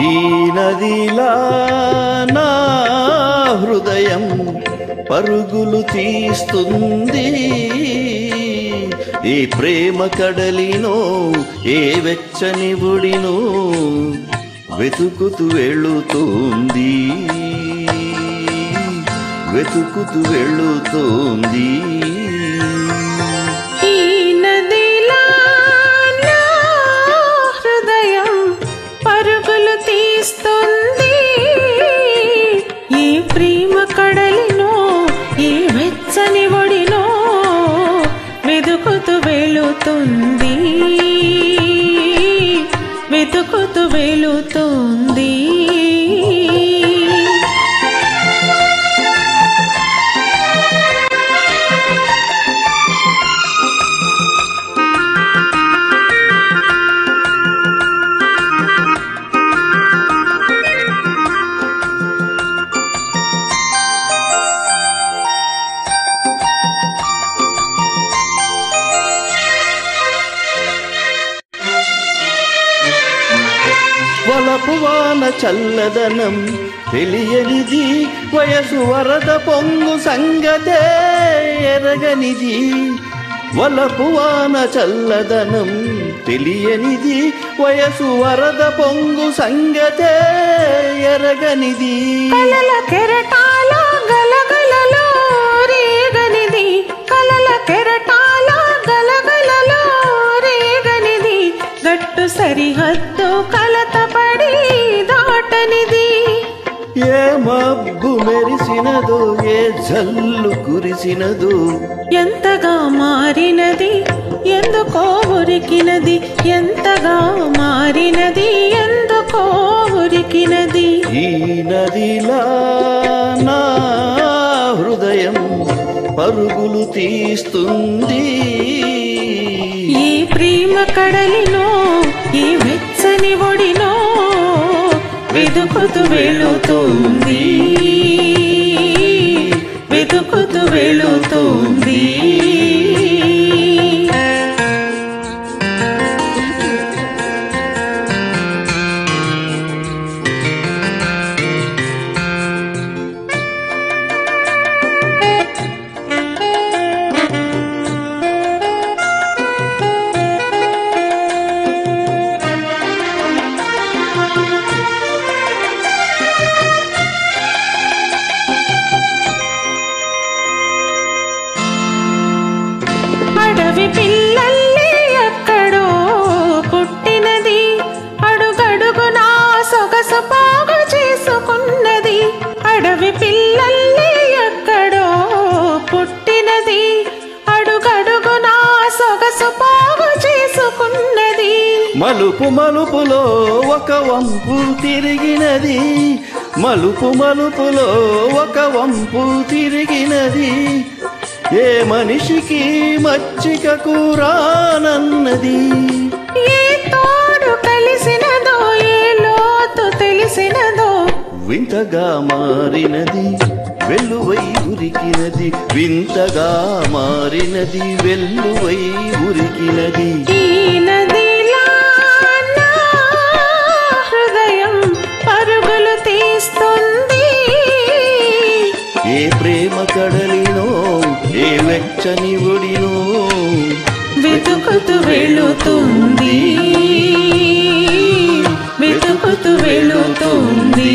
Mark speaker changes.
Speaker 1: ఈ నదిలా నా హృదయం పరుగులు తీస్తుంది, ఏ ప్రేమ కడలినో ఏ వెచ్చని ఒడినో వెతుకుతూ వెళుతోంది, వెతుకుతూ వెళుతోంది.
Speaker 2: ఈ నదిలా నా హృదయం పరుగులు తీస్తుంది, ఏ ప్రేమ కడలినో ఏ వెచ్చని ఒడినో వెతుకుతూ వెళుతుంది, వెతుకుతూ వెళుతుంది.
Speaker 1: వలపు వాన చల్లదనం తెలియనిది, వయసు వరద పొంగు సంగతే ఎరగనిది. వలపు వాన చల్లదనం తెలియనిది, వయసు వరద పొంగు సంగతే ఎరగనిది.
Speaker 2: కలల కెరటాల గలగలలో రేగనిది, కలల కెరటాల గలగలలో రేగనిది, గట్టు సరిహద్దు కలతపడి దాటనిది.
Speaker 1: ఏ మబ్బు మెరిసినదో ఏ జల్లు కురిసినదో,
Speaker 2: ఎంతగా మారినది ఎందుకో ఉరికినది, ఎంతగా మారినది ఎందుకో ఉరికినది.
Speaker 1: ఈ నదిలా నా హృదయం పరుగులు తీస్తుంది,
Speaker 2: ఈ ప్రేమ కడలినో ఈ వెచ్చని ఒడినో వెతుకుతూ వెళుతుంది, వెతుకుతూ వెళుతుంది. అడవి పిల్లల్లి ఎక్కడో పుట్టినది, అడుగడుగునా సొగసు పోగు చేసుకున్నది. అడవి పిల్లల్లి ఎక్కడో పుట్టినది, అడుగడుగునా సొగసు పోగు చేసుకున్నది.
Speaker 1: మలుపు మలుపులో ఒక వంపు తిరిగినది, మలుపు మలుపులో ఒక వంపు తిరిగినది. ఏ మనిషికి మచ్చిక కూరానన్నది,
Speaker 2: ఏ తోడు కలిసినదో ఏ లోతు తెలిసినదో
Speaker 1: వింతగా మారినది వెల్లువై ఉరికినది, వింతగా మారినది వెల్లువై ఉరికినది.
Speaker 2: ఈ నదిలా నా హృదయం పరుగులు తీస్తుంది,
Speaker 1: ఏ ప్రేమ కడలినో ఏ వెచ్చని ఒడినో
Speaker 2: వెతుకుతూ వెళుతుంది, వెతుకుతూ వెళుతుంది.